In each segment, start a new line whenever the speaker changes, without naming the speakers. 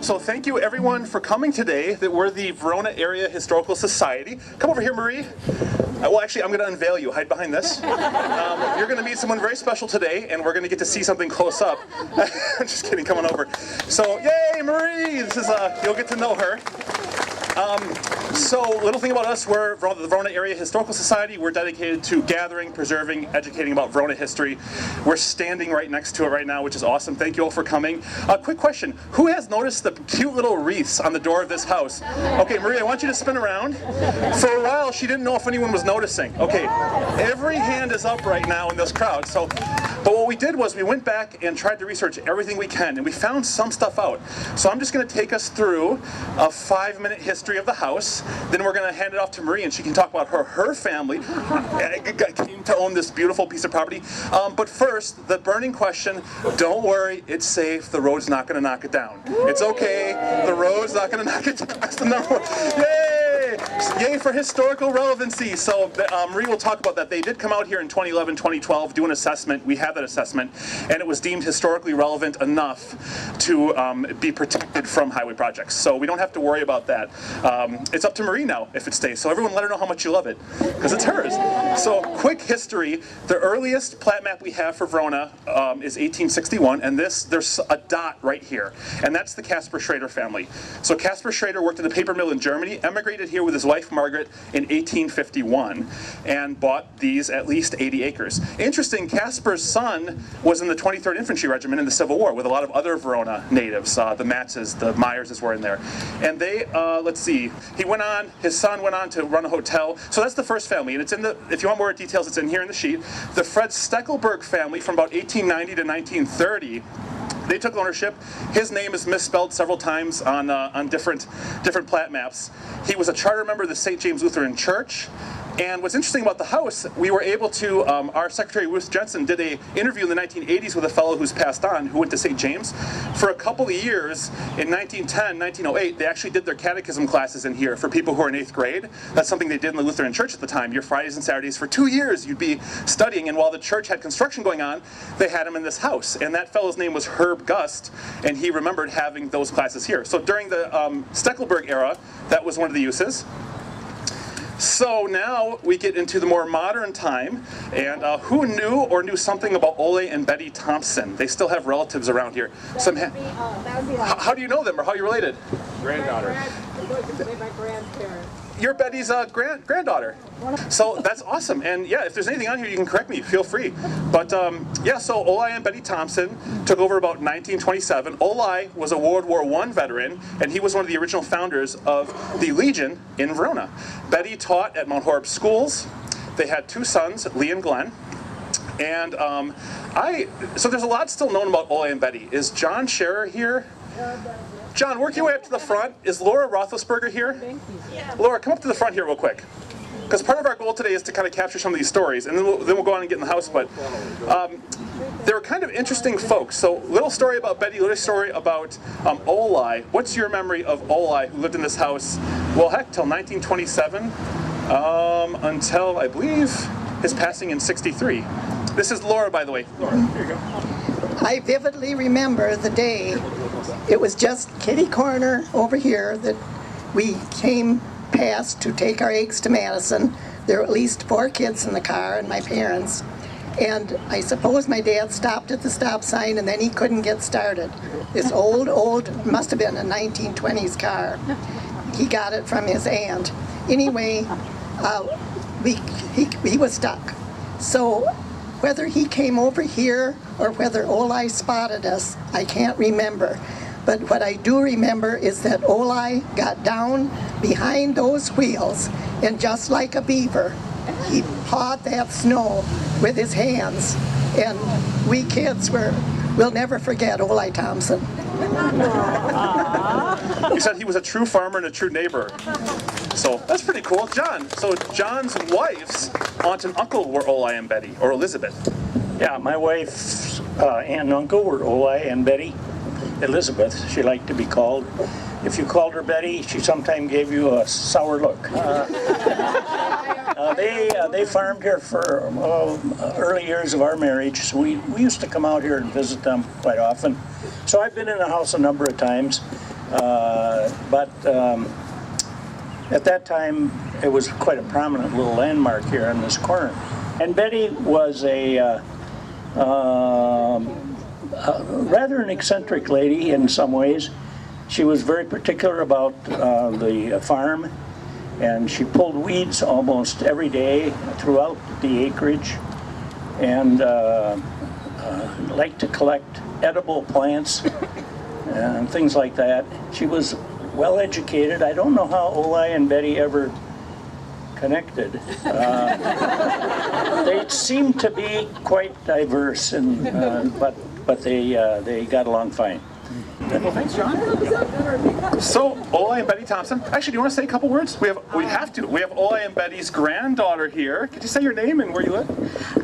So thank you everyone for coming today. That we're the Verona Area Historical Society. Come over here, Marie. Well, actually, I'm going to unveil you. Hide behind this. You're going to meet someone very special today, and we're going to get to see something close up. I'm just kidding. Come on over. So, yay, Marie! This is you'll get to know her. So, little thing about us, we're the Verona Area Historical Society. We're dedicated to gathering, preserving, educating about Verona history. We're standing right next to it right now, which is awesome. Thank you all for coming. Quick question. Who has noticed the cute little wreaths on the door of this house? Okay, Marie, I want you to spin around. For a while, she didn't know if anyone was noticing. Okay, every hand is up right now in this crowd. But what we did was we went back and tried to research everything we can, and we found some stuff out. So I'm just going to take us through a 5-minute history of the house. Then we're going to hand it off to Marie, and she can talk about her family came to own this beautiful piece of property. But first, the burning question, don't worry, it's safe. The road's not going to knock it down. It's okay. The road's not going to knock it down. That's the number one. Yay! Yay for historical relevancy. So Marie will talk about that. They did come out here in 2011, 2012, do an assessment. We have that assessment, and it was deemed historically relevant enough to be protected from highway projects. So we don't have to worry about that. It's up to Marie now if it stays. So everyone let her know how much you love it, because it's hers. So quick history. The earliest plat map we have for Verona is 1861, and there's a dot right here, and that's the Caspar Schrader family. So Caspar Schrader worked at a paper mill in Germany, emigrated here with his wife Margaret in 1851, and bought these at least 80 acres. Interesting, Caspar's son was in the 23rd Infantry Regiment in the Civil War with a lot of other Verona natives. The Matzes, the Myerses were in there. And they, let's see, his son went on to run a hotel. So that's the first family, and it's in if you want more details, it's in here in the sheet. The Fred Steckelberg family from about 1890 to 1930, they took ownership. His name is misspelled several times on different plat maps. He was a charter member of the St. James Lutheran Church. And what's interesting about the house, we were able to, our Secretary Ruth Jensen did an interview in the 1980s with a fellow who's passed on, who went to St. James. For a couple of years, in 1910, 1908, they actually did their catechism classes in here for people who are in 8th grade. That's something they did in the Lutheran Church at the time. Your Fridays and Saturdays for 2 years, you'd be studying, and while the church had construction going on, they had him in this house. And that fellow's name was Herb Gust, and he remembered having those classes here. So during the Steckelberg era, that was one of the uses. So now we get into the more modern time, and who knew something about Ole and Betty Thompson? They still have relatives around here. How do you know them, or how are you related?
Granddaughter.
My grandparents. You're Betty's granddaughter. So that's awesome. And yeah, if there's anything on here, you can correct me. Feel free. But yeah, so Ole and Betty Thompson took over about 1927. Ole was a World War I veteran, and he was one of the original founders of the Legion in Verona. Betty taught at Mount Horeb schools. They had 2 sons, Lee and Glenn. And so there's a lot still known about Ole and Betty. Is John Scherer here? John, work your way up to the front. Is Laura Roethlisberger here? Thank you. Yeah. Laura, come up to the front here real quick. Because part of our goal today is to kind of capture some of these stories, and then we'll go on and get in the house. But they're kind of interesting folks. So, little story about Betty, little story about Ole. What's your memory of Ole, who lived in this house, well, heck, till 1927, until, I believe, his passing in 63. This is Laura, by the way. Laura, here you go.
I vividly remember the day. It was just kitty corner over here that we came past to take our eggs to Madison. There were at least 4 kids in the car and my parents. And I suppose my dad stopped at the stop sign and then he couldn't get started. This old, must have been a 1920s car. He got it from his aunt. Anyway, he was stuck. So whether he came over here or whether Ole spotted us, I can't remember. But what I do remember is that Ole got down behind those wheels, and just like a beaver, he pawed that snow with his hands. And we kids we'll never forget Ole Thompson.
You said he was a true farmer and a true neighbor. So that's pretty cool. John, so John's wife's aunt and uncle were Ole and Betty, or Elizabeth.
Yeah, my wife's aunt and uncle were Ole and Betty. Elizabeth, she liked to be called. If you called her Betty, she sometimes gave you a sour look. They farmed here for early years of our marriage, so we used to come out here and visit them quite often. So I've been in the house a number of times. But at that time, it was quite a prominent little landmark here on this corner. And Betty was a rather an eccentric lady in some ways. She was very particular about the farm, and she pulled weeds almost every day throughout the acreage, and liked to collect edible plants and things like that. She was well educated. I don't know how Oli and Betty ever connected. They seemed to be quite diverse, and but they got along fine.
Well, thanks, John. So, Oli and Betty Thompson. Actually, do you want to say a couple words? We have to. We have Oli and Betty's granddaughter here. Could you say your name and where you live?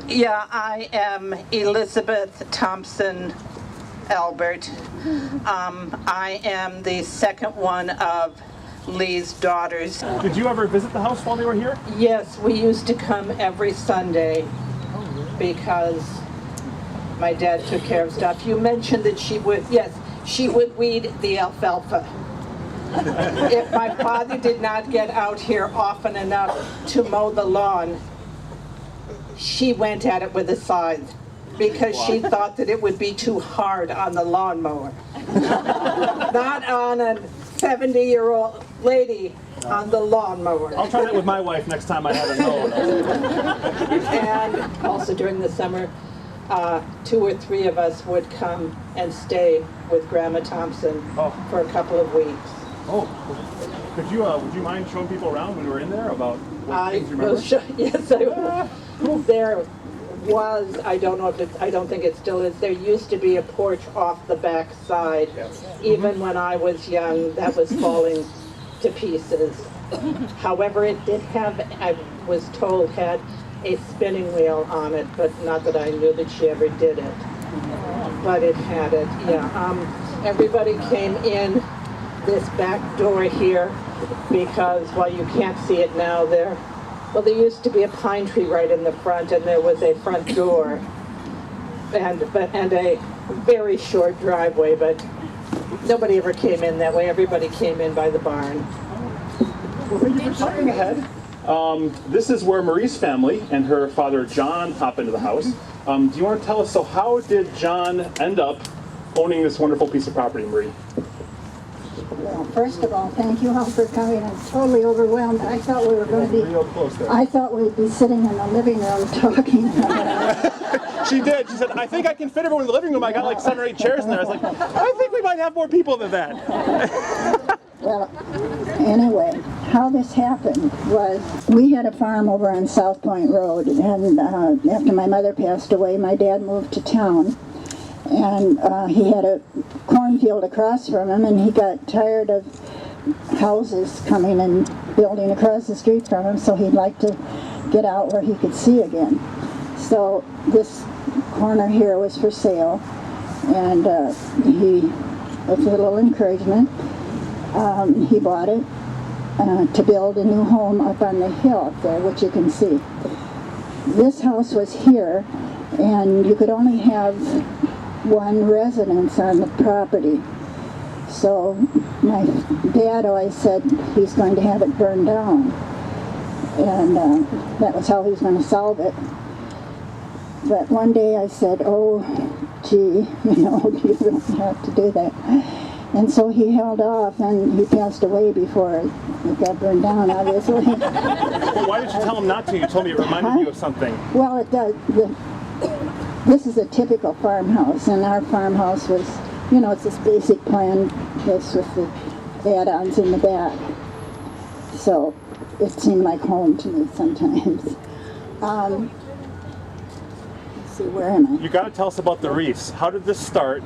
Yeah, I am Elizabeth Thompson Albert. I am the second one of Lee's daughters.
Did you ever visit the house while they were here?
Yes, we used to come every Sunday because my dad took care of stuff. You mentioned that she would weed the alfalfa. If my father did not get out here often enough to mow the lawn, she went at it with a scythe because she thought that it would be too hard on the lawnmower. Not on a 70-year-old lady on the lawnmower.
I'll try that with my wife next time I have a mower.
And also during the summer, 2 or 3 of us would come and stay with Grandma Thompson for a couple of weeks.
Oh, would you mind showing people around when we were in there about what things you remember?
Yes, I will. There was, I don't think it still is, there used to be a porch off the back side. Yes. Even when I was young, that was falling to pieces. However, it did have, I was told, had a spinning wheel on it, but not that I knew that she ever did it. But it had it, yeah. Everybody came in this back door here because, well, you can't see it now there. Well, there used to be a pine tree right in the front, and there was a front door and a very short driveway, but nobody ever came in that way. Everybody came in by the barn.
Well, thank you for stopping ahead. This is where Marie's family and her father John hop into the house. Do you want to tell us, so how did John end up owning this wonderful piece of property, Marie?
Well, first of all, thank you all for coming. I'm totally overwhelmed. I thought we were going to be, I thought we'd be sitting in the living room talking.
She did. She said, I think I can fit everyone in the living room. I got like 7 or 8 chairs in there. I was like, I think we might have more people than that.
Well, anyway, how this happened was we had a farm over on South Point Road, and after my mother passed away, my dad moved to town, and he had a cornfield across from him, and he got tired of houses coming and building across the street from him, so he'd like to get out where he could see again. So this corner here was for sale, and he, with a little encouragement, he bought it to build a new home up on the hill up there, which you can see. This house was here, and you could only have one residence on the property. So my dad always said he's going to have it burned down, and that was how he was going to solve it. But one day I said, oh, gee, you don't have to do that. And so he held off, and he passed away before it got burned down, obviously.
Well, why did you tell him not to? You told me it reminded you of something.
Well, it does. This is a typical farmhouse, and our farmhouse was, it's this basic plan, this with the add-ons in the back. So it seemed like home to me sometimes. Let's see, where am I?
You got to tell us about the reefs. How did this start?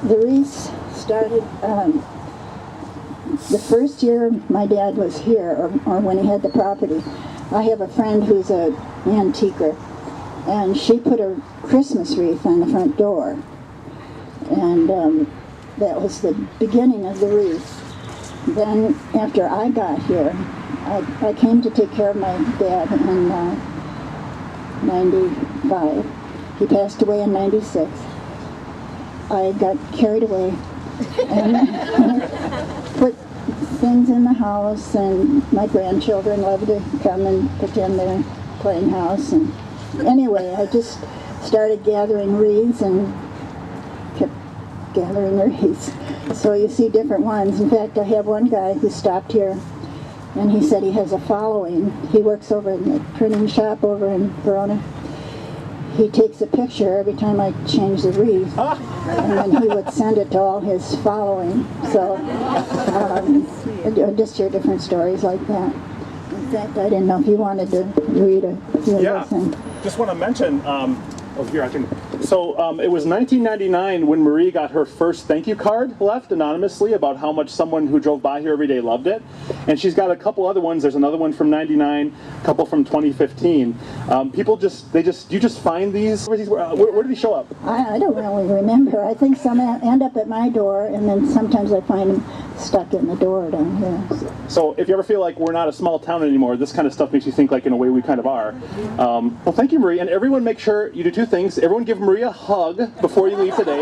The reefs started the first year my dad was here, or when he had the property. I have a friend who's an antiquer, and she put a Christmas wreath on the front door, and that was the beginning of the wreath. Then after I got here, I came to take care of my dad in 95. He passed away in 96. I got carried away and put things in the house, and my grandchildren love to come and pretend they're playing house. And anyway, I just started gathering wreaths and kept gathering wreaths. So you see different ones. In fact, I have one guy who stopped here, and he said he has a following. He works over in the printing shop over in Verona. He takes a picture every time I change the wreath, and then he would send it to all his following. So just hear different stories like that. In fact, I didn't know if you wanted to read a few of those.
Just want to mention, here I can. So it was 1999 when Marie got her first thank you card left anonymously about how much someone who drove by here every day loved it. And she's got a couple other ones. There's another one from 99, a couple from 2015. People you just find these? Where do these show up?
I don't really remember. I think some end up at my door, and then sometimes I find them stuck in the door down here.
So if you ever feel like we're not a small town anymore, this kind of stuff makes you think like in a way we kind of are. Well, thank you, Marie. And everyone make sure you do two things. Everyone give Marie a hug before you leave today,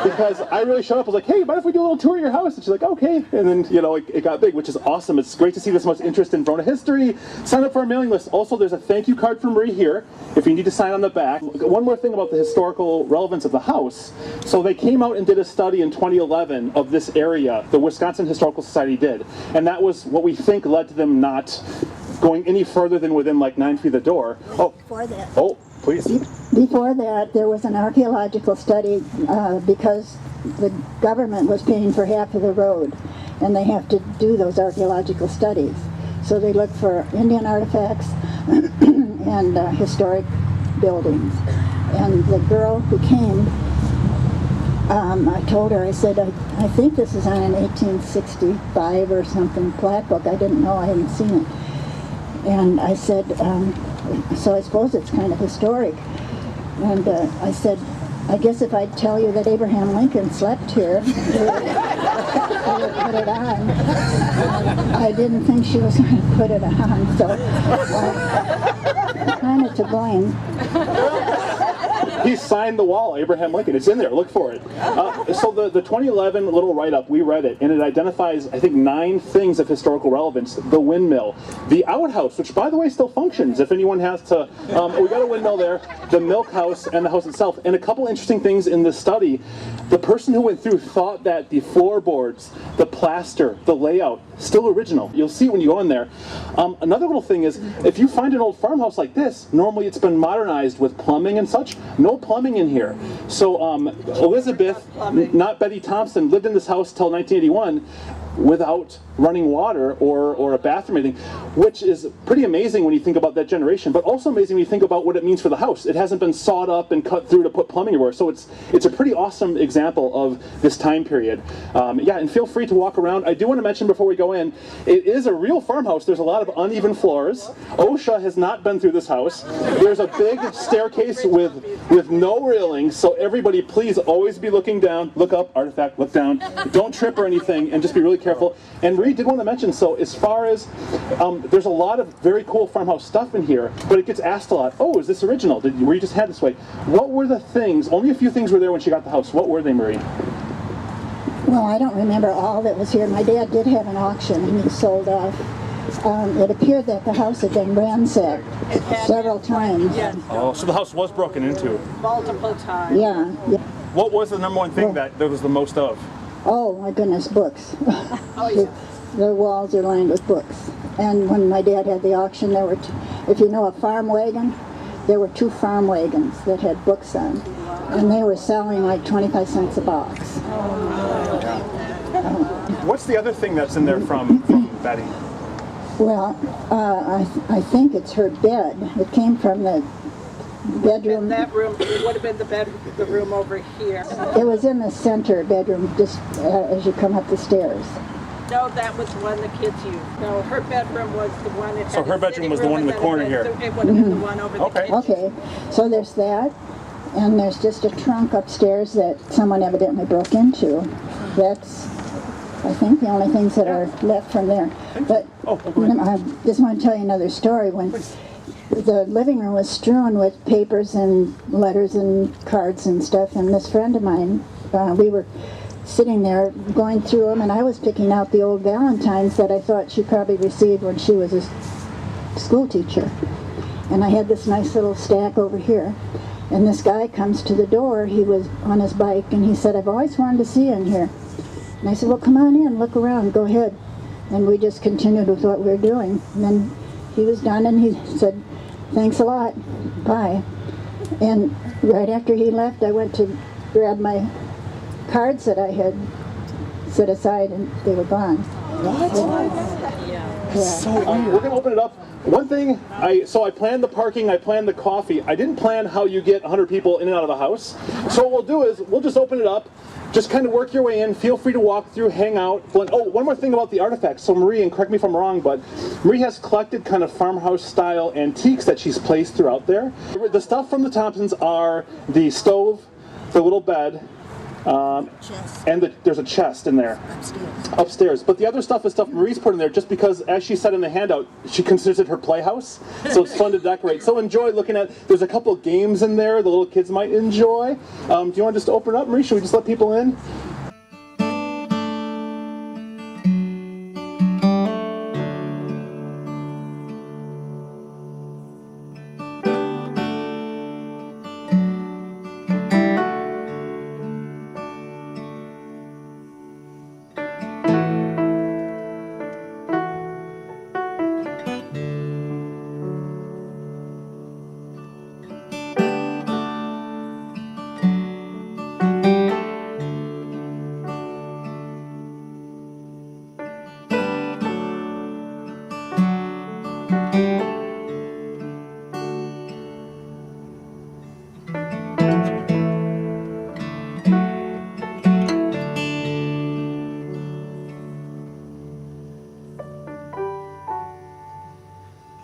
because I really showed up. I was like, hey, mind if we do a little tour of your house? And she's like, okay. And then, it got big, which is awesome. It's great to see this much interest in Verona history. Sign up for our mailing list. Also, there's a thank you card from Marie here if you need to sign on the back. One more thing about the historical relevance of the house. So they came out and did a study in 2011 of this area, the Wisconsin Historical Society did. And that was what we think led to them not going any further than within like 9 feet of the door.
Before that.
Oh, please.
Before that, there was an archaeological study because the government was paying for half of the road, and they have to do those archaeological studies. So they look for Indian artifacts and historic buildings. And the girl who came, I told her, I said, I think this is on an 1865 or something plaque book. I didn't know, I hadn't seen it. And I said, so I suppose it's kind of historic. And I said, I guess if I tell you that Abraham Lincoln slept here, you would put it on. I didn't think she was going to put it on, so kind of to blame.
He signed the wall, Abraham Lincoln. It's in there. Look for it. So the 2011 little write-up, we read it, and it identifies, I think, 9 things of historical relevance. The windmill, the outhouse, which, by the way, still functions. If anyone has to, we got a windmill there, the milk house, and the house itself. And a couple interesting things in this study. The person who went through thought that the floorboards, the plaster, the layout, still original. You'll see it when you go in there. Another little thing is, if you find an old farmhouse like this, normally it's been modernized with plumbing and such. No plumbing in here. So Elizabeth, not Betty Thompson, lived in this house till 1981 without running water or a bathroom or anything, which is pretty amazing when you think about that generation, but also amazing when you think about what it means for the house. It hasn't been sawed up and cut through to put plumbing everywhere, so it's a pretty awesome example of this time period. And feel free to walk around. I do want to mention before we go in, it is a real farmhouse. There's a lot of uneven floors. OSHA has not been through this house. There's a big staircase with no railings, so everybody please always be looking down, look up, artifact, look down, don't trip or anything, and just be really careful. And Marie did want to mention, so as far as, there's a lot of very cool farmhouse stuff in here, but it gets asked a lot, oh, is this original? Were you just had this way? What were the things, only a few things were there when she got the house. What were they, Marie?
Well, I don't remember all that was here. My dad did have an auction, and he sold off. It appeared that the house had been ransacked several times.
Yes.
Oh, so the house was broken into.
Multiple times.
Yeah.
What was the number one thing that there was the most of?
Oh, my goodness, books.
Oh, yeah.
The walls are lined with books. And when my dad had the auction, there were, if you know a farm wagon, there were 2 farm wagons that had books on. And they were selling like 25 cents a box.
What's the other thing that's in there from Betty?
Well, I think it's her bed. It came from the bedroom.
In that room, it would have been the room over here.
It was in the center bedroom, just as you come up the stairs.
No, that was one the kids used. No, her bedroom was the one that had
So her
a
bedroom
sitting
was the
room
one in the
and
corner
then
here.
It would have been the one over the
Okay.
kitchen.
Okay, so there's that, and there's just a trunk upstairs that someone evidently broke into. That's, I think, the only things that are left from there. But I just want to tell you another story. When the living room was strewn with papers and letters and cards and stuff, and this friend of mine, we were sitting there going through them, and I was picking out the old Valentines that I thought she probably received when she was a school teacher. And I had this nice little stack over here. And this guy comes to the door. He was on his bike, and he said, "I've always wanted to see you in here." And I said, "Well, come on in, look around, go ahead." And we just continued with what we were doing. And then he was done, and he said, "Thanks a lot, bye." And right after he left, I went to grab my cards that I had set aside, and they were gone.
What?
Yeah.
So we're gonna open it up. One thing, I planned the parking, I planned the coffee. I didn't plan how you get 100 people in and out of the house. So what we'll do is we'll just open it up. Just kind of work your way in. Feel free to walk through, hang out. Oh, one more thing about the artifacts. So Marie, and correct me if I'm wrong, but Marie has collected kind of farmhouse style antiques that she's placed throughout there. The stuff from the Thompsons are the stove, the little bed, and there's a chest in there upstairs. But the other stuff is stuff Marie's put in there just because, as she said in the handout, she considers it her playhouse, so it's fun to decorate. So enjoy looking at. There's a couple games in there the little kids might enjoy. Do you want to just open it up, Marie? Should we just let people in?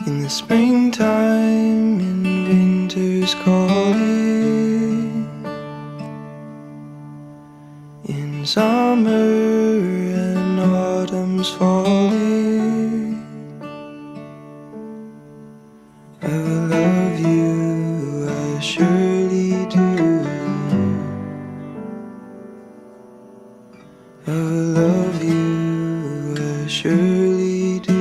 In the springtime, in winter's calling, in summer and autumn's falling, I will love you, I surely do. I will love you, I surely do.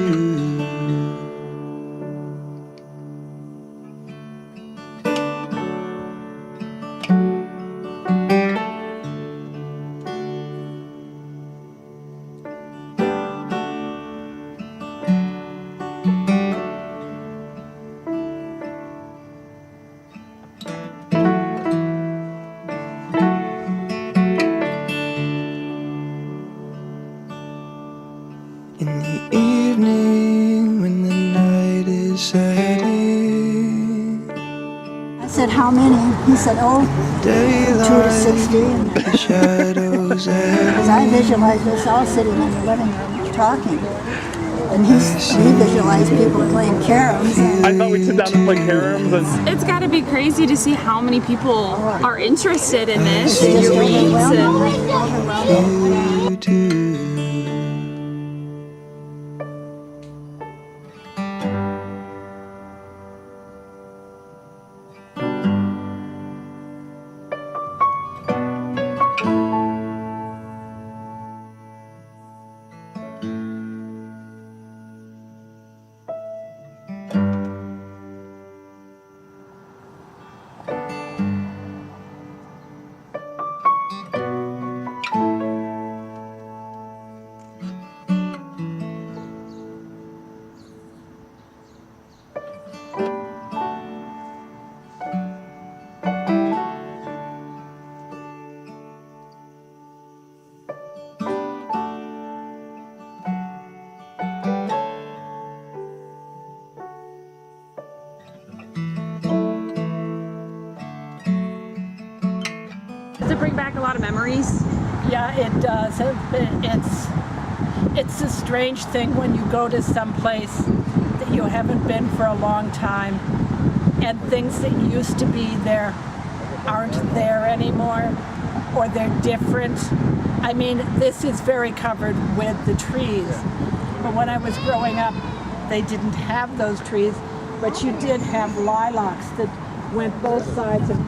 In the evening when the night is setting,
I said, "How many?" He said, "Oh, 2 to 60.
the shadows
Because I visualized us all sitting in the living room talking. And he visualized people playing caroms.
I thought we'd sit down and play caroms. And
It's got to be crazy to see how many people are interested in this.
Just
Your reads and
you do.
does it bring back a lot of memories?
Yeah, it does. It's a strange thing when you go to some place that you haven't been for a long time, and things that used to be there aren't there anymore, or they're different. I mean, this is very covered with the trees, but when I was growing up, they didn't have those trees, but you did have lilacs that went both sides, and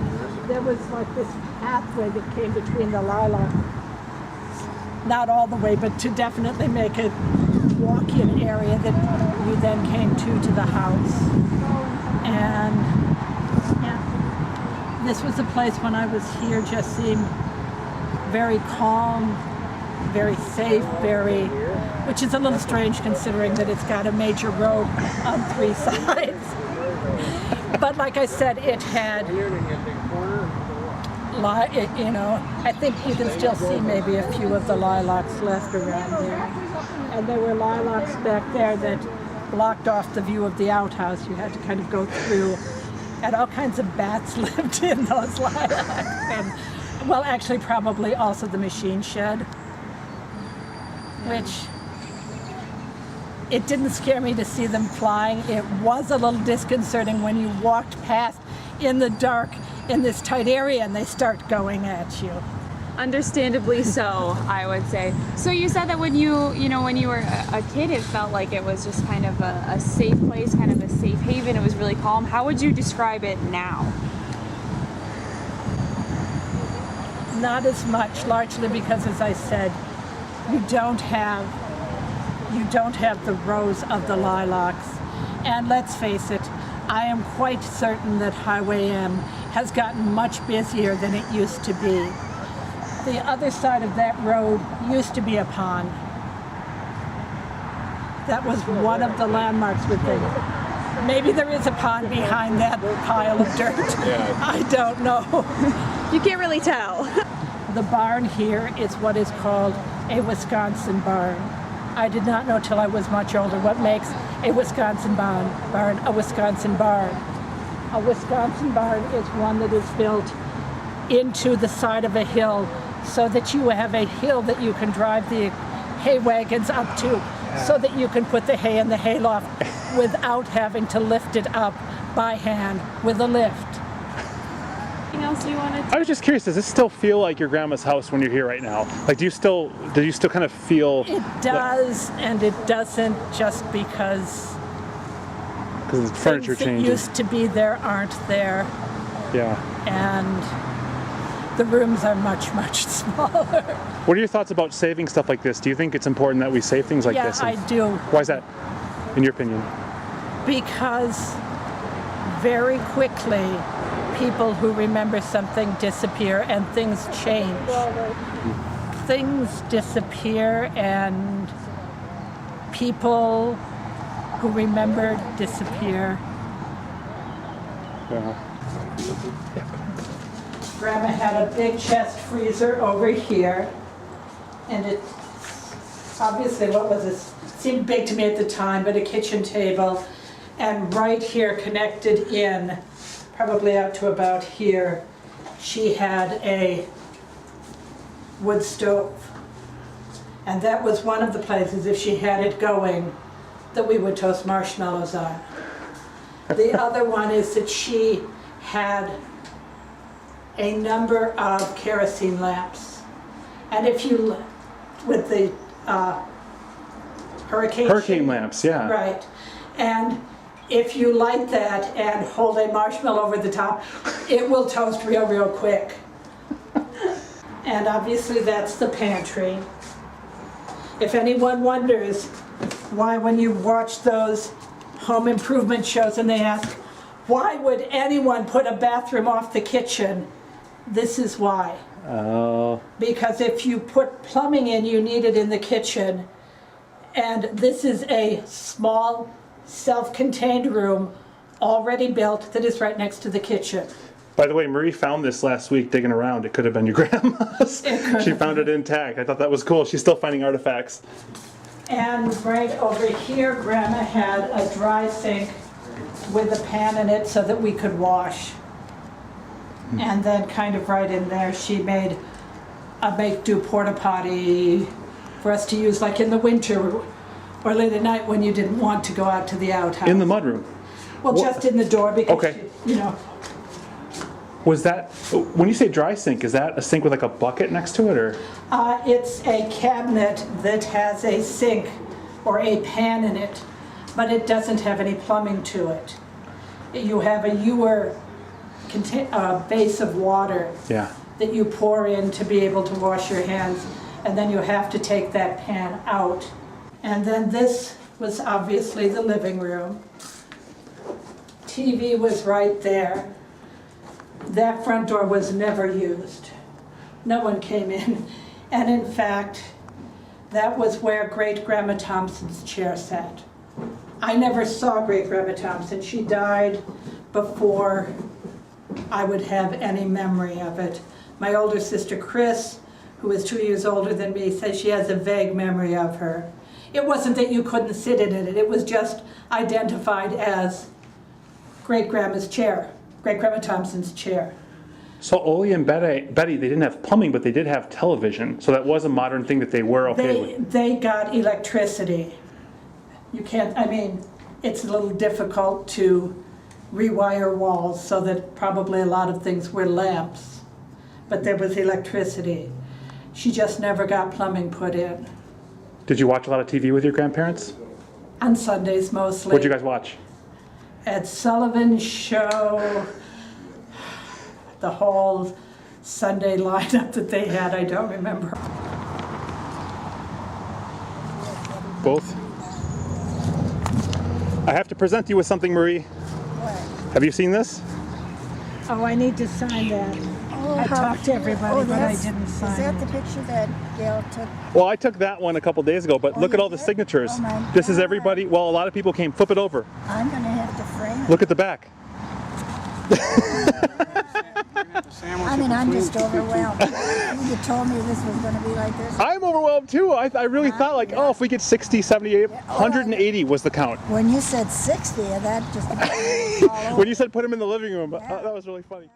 there was like this pathway that came between the lilacs. not all the way, but to definitely make a walk-in area that you then came to the house. And yeah, this was a place when I was here just seemed very calm, very safe, which is a little strange considering that it's got a major road on 3 sides. But like I said, it had, I think you can still see maybe a few of the lilacs left around there. And there were lilacs back there that blocked off the view of the outhouse. You had to kind of go through, and all kinds of bats lived in those lilacs. And, well, actually, probably also the machine shed, which it didn't scare me to see them flying. It was a little disconcerting when you walked past in the dark in this tight area and they start going at you.
Understandably so, I would say. So you said that when you were a kid, it felt like it was just kind of a safe place, kind of a safe haven. It was really calm. How would you describe it now?
Not as much, largely because, as I said, you don't have the rows of the lilacs. And let's face it, I am quite certain that Highway M has gotten much busier than it used to be. The other side of that road used to be a pond. That was one of the landmarks with things. Maybe there is a pond behind that pile of dirt. Yeah. I don't know.
You can't really tell.
The barn here is what is called a Wisconsin barn. I did not know till I was much older what makes a Wisconsin barn a Wisconsin barn. A Wisconsin barn is one that is built into the side of a hill so that you have a hill that you can drive the hay wagons up to so that you can put the hay in the hayloft without having to lift it up by hand with a lift.
Anything else you wanted to?
I was just curious, does this still feel like your grandma's house when you're here right now? Like, do you still kind of feel...
It does, and it doesn't, just because
the furniture
things that
changes.
used to be there aren't there.
Yeah.
And the rooms are much, much smaller.
What are your thoughts about saving stuff like this? Do you think it's important that we save things like this?
Yeah, I do.
Why is that, in your opinion?
Because very quickly, people who remember something disappear and things change. Things disappear and people who remember disappear.
Yeah.
Grandma had a big chest freezer over here, and it obviously, seemed big to me at the time, but a kitchen table, and right here connected in, probably out to about here, she had a wood stove. And that was one of the places, if she had it going, that we would toast marshmallows on. The other one is that she had a number of kerosene lamps. And if you, with the hurricane
lamps, yeah.
Right. And if you light that and hold a marshmallow over the top, it will toast real, real quick. And obviously that's the pantry. If anyone wonders why when you watch those home improvement shows and they ask, why would anyone put a bathroom off the kitchen? This is why.
Oh.
Because if you put plumbing in, you need it in the kitchen. And this is a small, self-contained room already built that is right next to the kitchen.
By the way, Marie found this last week digging around. It could have been your grandma's. She found it intact. I thought that was cool. She's still finding artifacts.
And right over here, Grandma had a dry sink with a pan in it so that we could wash. And then kind of right in there, she made a make-do porta potty for us to use like in the winter or late at night when you didn't want to go out to the outhouse.
In the mudroom?
Well, just in the door because,
okay.
you know.
Was that, when you say dry sink, is that a sink with like a bucket next to it, or?
It's a cabinet that has a sink or a pan in it, but it doesn't have any plumbing to it. You have a ewer base of water
yeah.
that you pour in to be able to wash your hands. and then you have to take that pan out. And then this was obviously the living room. TV was right there. That front door was never used. No one came in. And in fact, that was where Great-Grandma Thompson's chair sat. I never saw Great-Grandma Thompson. She died before I would have any memory of it. My older sister, Chris, who is 2 years older than me, says she has a vague memory of her. It wasn't that you couldn't sit in it. It was just identified as Great-Grandma's chair, Great-Grandma Thompson's chair.
So Ole and Betty, they didn't have plumbing, but they did have television. So that was a modern thing that they were okay with.
They got electricity. You can't, I mean, it's a little difficult to rewire walls, so that probably a lot of things were lamps. But there was electricity. She just never got plumbing put in.
Did you watch a lot of TV with your grandparents?
On Sundays mostly.
What'd you guys watch?
Ed Sullivan's show, the whole Sunday lineup that they had, I don't remember.
Both? I have to present you with something, Marie.
What?
Have you seen this?
Oh, I need to sign that. I talked to everybody, but I didn't sign
Is that
it.
the picture that Gail took?
Well, I took that one a couple days ago, but look at
you
all the
did?
signatures.
Oh my
This is
God.
everybody. Well, a lot of people came. Flip it over.
I'm going to have to frame it.
Look at the back.
I mean, I'm just overwhelmed. You told me this was going to be like this.
I'm overwhelmed too. I really thought like, oh, if we get 60, 70, 180 was the count.
When you said 60, that just all over.
When you said put him in the living room, that was really funny.